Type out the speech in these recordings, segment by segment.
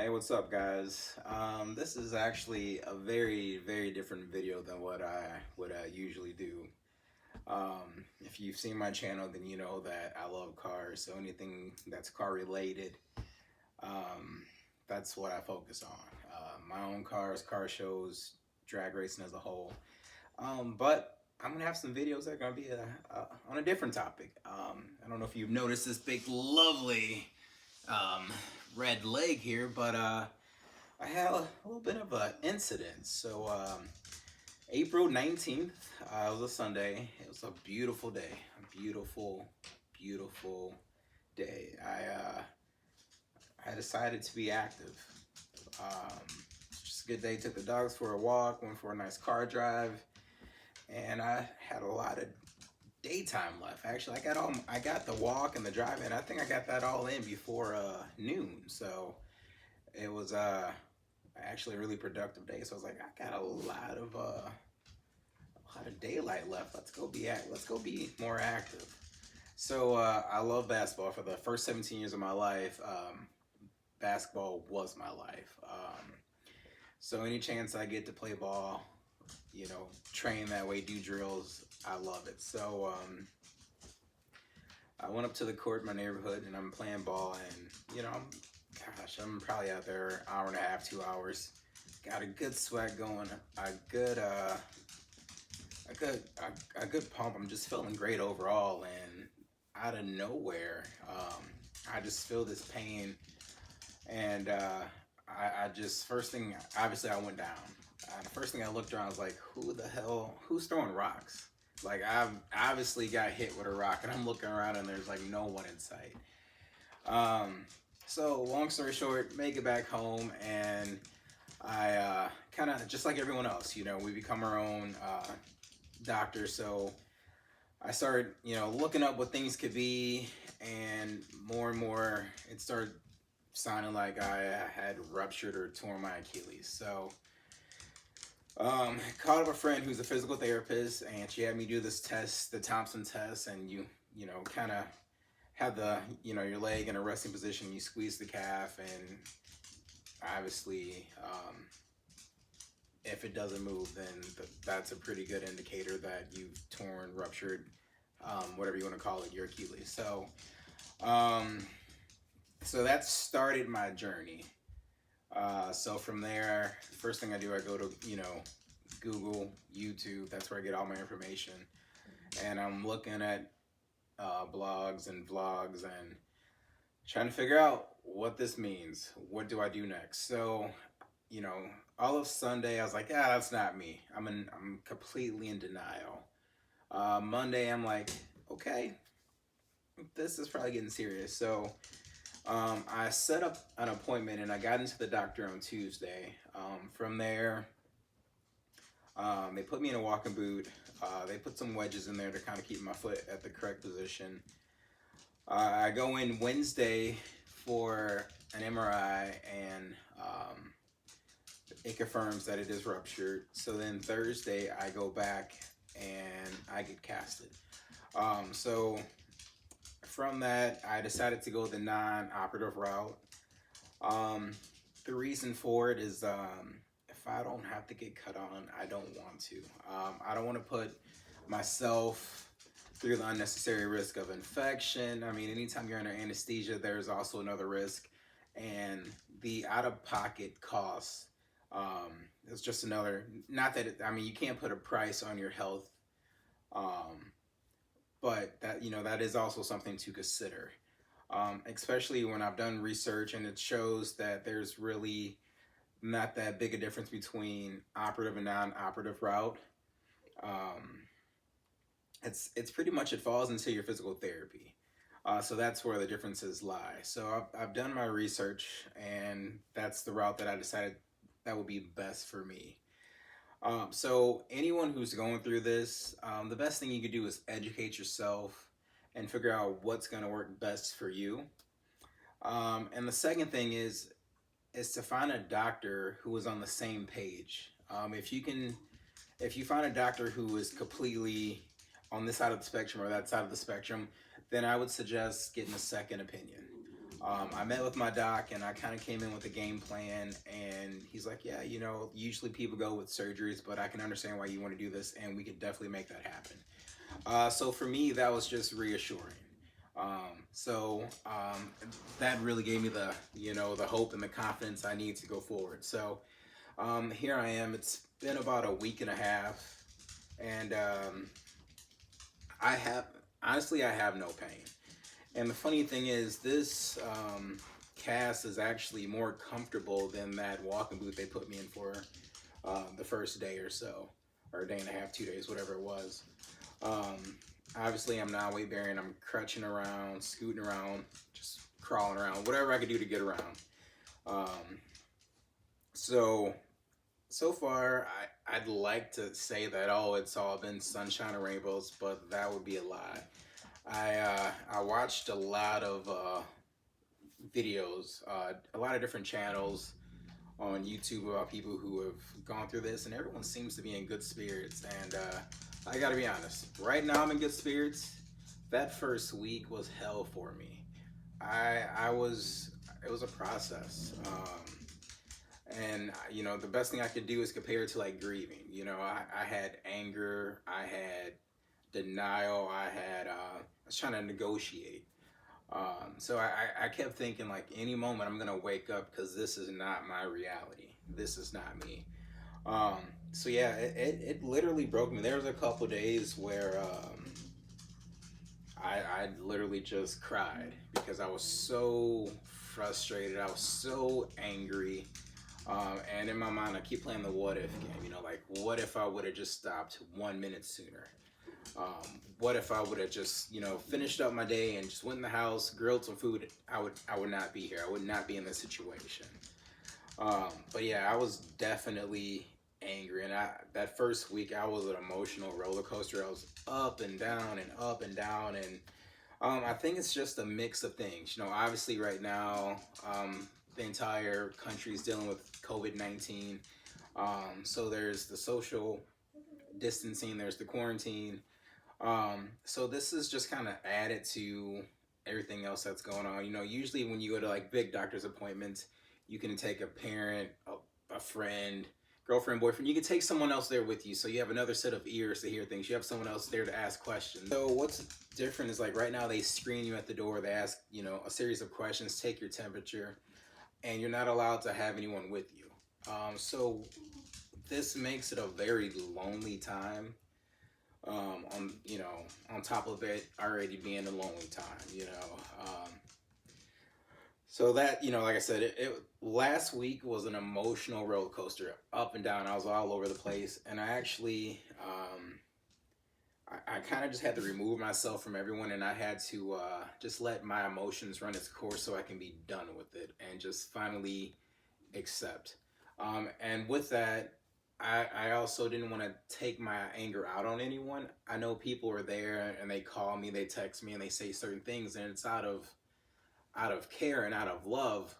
Hey, what's up, guys? This is actually a very different video than what I usually do. If you've seen my channel, then you know that I love cars. So anything that's car related, um, that's what I focus on. My own cars, car shows, drag racing as a whole. But I'm gonna have some videos that are gonna be on a different topic. I don't know if you've noticed this big, lovely um, red leg here, but I had a little bit of an incident. So, April 19th, it was a Sunday. It was a beautiful day. A beautiful day. I decided to be active. Just a good day. Took the dogs for a walk, went for a nice car drive, and I had a lot of daytime left. Actually, I got the walk and the drive in. I think I got that all in before noon. So it was actually a really productive day. So I was like, I got a lot of daylight left. Let's go be more active. So I love basketball. For the first 17 years of my life, basketball was my life. So any chance I get to play ball, train that way, do drills, I love it. So I went up to the court in my neighborhood and I'm playing ball, and I'm probably out there an hour and a half, 2 hours. Got a good sweat going, a good pump. I'm just feeling great overall, and out of nowhere, I just feel this pain, and I just first thing, obviously, I went down. The first thing I looked around, I was like, who's throwing rocks? Like, I've obviously got hit with a rock, and I'm looking around, and there's like no one in sight. So long story short, make it back home, and I kind of, just like everyone else, we become our own doctor. So I started, looking up what things could be, and more, it started sounding like I had ruptured or torn my Achilles. So called up a friend who's a physical therapist, and she had me do this test, the Thompson test, and you kind of have your leg in a resting position. You squeeze the calf, and obviously, if it doesn't move, then that's a pretty good indicator that you've torn, ruptured, whatever you want to call it, your Achilles. So that started my journey. So from there, first thing I do, I go to Google, YouTube. That's where I get all my information, and I'm looking at blogs and vlogs and trying to figure out what this means. What do I do next? So, all of Sunday I was like, that's not me. I'm completely in denial. Monday I'm like, okay, this is probably getting serious. So I set up an appointment and I got into the doctor on Tuesday. From there, they put me in a walking boot. They put some wedges in there to kind of keep my foot at the correct position. I go in Wednesday for an MRI, and it confirms that it is ruptured. So then Thursday I go back and I get casted. So from that, I decided to go the non-operative route. The reason for it is if I don't have to get cut on, I don't want to. I don't want to put myself through the unnecessary risk of infection. I mean, anytime you're under anesthesia, there's also another risk, and the out-of-pocket costs is just another. Not that you can't put a price on your health, but that is also something to consider. Especially when I've done research and it shows that there's really not that big a difference between operative and non-operative route. It's pretty much, it falls into your physical therapy. So that's where the differences lie. So I've done my research, and that's the route that I decided that would be best for me. So anyone who's going through this, the best thing you could do is educate yourself and figure out what's going to work best for you. And the second thing is to find a doctor who is on the same page. If you find a doctor who is completely on this side of the spectrum or that side of the spectrum, then I would suggest getting a second opinion. I met with my doc and I kind of came in with a game plan, and he's like, yeah, you know, usually people go with surgeries, but I can understand why you want to do this, and we could definitely make that happen. So for me, that was just reassuring. So that really gave me the, you know, the hope and the confidence I need to go forward. So here I am. It's been about a week and a half, and I have, honestly, I have no pain. And the funny thing is, this cast is actually more comfortable than that walking boot they put me in for the first day or so, or a day and a half, 2 days, whatever it was. Um, Obviously, I'm not weight bearing. I'm crutching around, scooting around, just crawling around, whatever I could do to get around. Um, so so far, I'd like to say that, oh, it's all been sunshine and rainbows, but that would be a lie. I watched a lot of videos, a lot of different channels on YouTube about people who have gone through this, and everyone seems to be in good spirits. And I got to be honest, right now I'm in good spirits. That first week was hell for me. I was, it was a process. And you know, the best thing I could do is compare it to like grieving. You know, I had anger, I had denial, I was trying to negotiate. So I kept thinking like any moment I'm gonna wake up because this is not my reality. This is not me. Um, so yeah, it literally broke me. There was a couple days where I literally just cried because I was so frustrated. I was so angry. And in my mind, I keep playing the what if game. You know, like what if I would have just stopped 1 minute sooner? What if I would have just, you know, finished up my day and just went in the house, grilled some food? I would not be here. I would not be in this situation. But yeah, I was definitely angry, and that first week I was an emotional roller coaster. I was up and down and up and down, and I think it's just a mix of things. You know, obviously right now, the entire country is dealing with COVID-19. So there's the social distancing, there's the quarantine. So this is just kind of added to everything else that's going on. You know, usually when you go to like big doctor's appointments, you can take a parent, a friend, girlfriend, boyfriend. You can take someone else there with you, so you have another set of ears to hear things. You have someone else there to ask questions. So what's different is like right now they screen you at the door. They ask, you know, a series of questions, take your temperature, and you're not allowed to have anyone with you. So this makes it a very lonely time, on, you know, on top of it already being a lonely time, you know. So that, you know, like I said, it last week was an emotional roller coaster, up and down. I was all over the place, and I actually, I kind of just had to remove myself from everyone, and I had to just let my emotions run its course so I can be done with it and just finally accept. And with that, I also didn't want to take my anger out on anyone. I know people are there and they call me, they text me, and they say certain things, and it's out of care and out of love.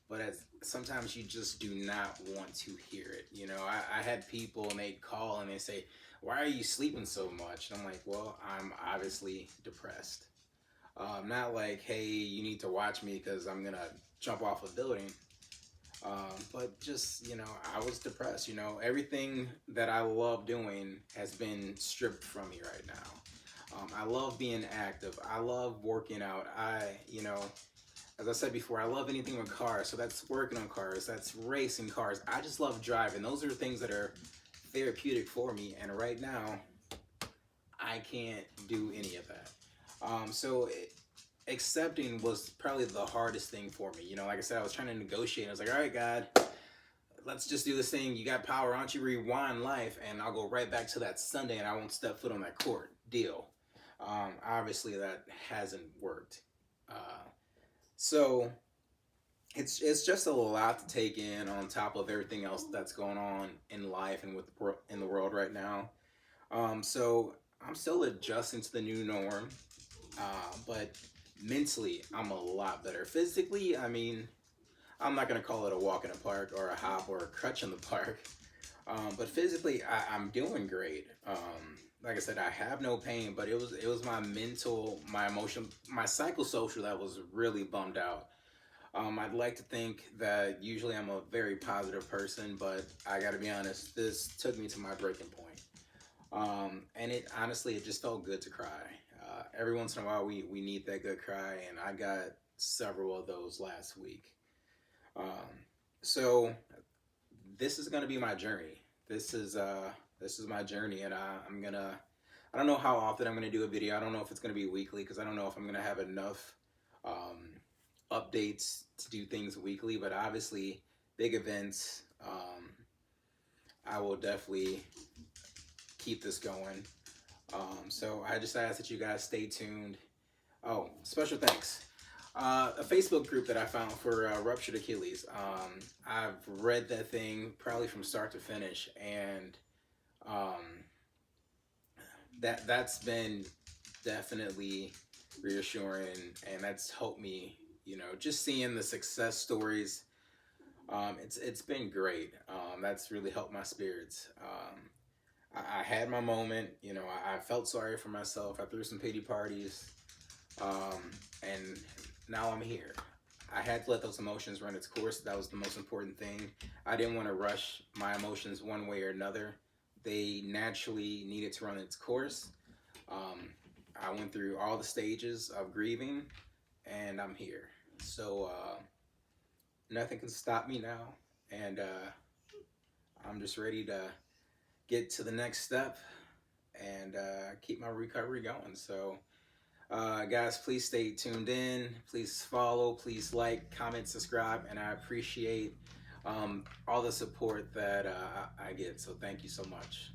But as sometimes you just do not want to hear it. You know, I had people and they call and they say, "Why are you sleeping so much?" And I'm like, "Well, I'm obviously depressed." Not like, "Hey, you need to watch me because I'm gonna jump off a building." But just, you know, I was depressed. You know, everything that I love doing has been stripped from me right now. I love being active. I love working out. You know, as I said before, I love anything with cars. So that's working on cars. That's racing cars. I just love driving. Those are things that are therapeutic for me. And right now, I can't do any of that. Accepting was probably the hardest thing for me. You know, like I said, I was trying to negotiate. I was like, all right, God, let's just do this thing. You got power. Why don't you rewind life? And I'll go right back to that Sunday and I won't step foot on that court. Deal. Obviously, that hasn't worked. So it's just a lot to take in on top of everything else that's going on in life and with in the world right now. So I'm still adjusting to the new norm, but mentally I'm a lot better. Physically, I mean, I'm not gonna call it a walk in the park or a hop or a crutch in the park, but physically I'm doing great. Like I said, I have no pain, but it was my mental, my emotion, my psychosocial that was really bummed out. I'd like to think that usually I'm a very positive person, but I got to be honest, this took me to my breaking point. And it honestly, it just felt good to cry. Every once in a while, we need that good cry, and I got several of those last week. Um, so this is gonna be my journey. This is my journey, and I'm gonna. I don't know how often I'm gonna do a video. I don't know if it's gonna be weekly because I don't know if I'm gonna have enough um, updates to do things weekly. But obviously, big events. I will definitely keep this going. So I just ask that you guys stay tuned. Oh, special thanks. A Facebook group that I found for Ruptured Achilles. I've read that thing probably from start to finish, and um, that's been definitely reassuring, and that's helped me. You know, just seeing the success stories. It's been great. That's really helped my spirits. I had my moment. You know, I felt sorry for myself. I threw some pity parties, and now I'm here. I had to let those emotions run its course. That was the most important thing. I didn't want to rush my emotions one way or another. They naturally needed to run its course. Um, I went through all the stages of grieving, and I'm here. So nothing can stop me now, and I'm just ready to get to the next step and keep my recovery going. So, guys, please stay tuned in. Please follow. Please like, comment, subscribe, and I appreciate all the support that I get. So, thank you so much.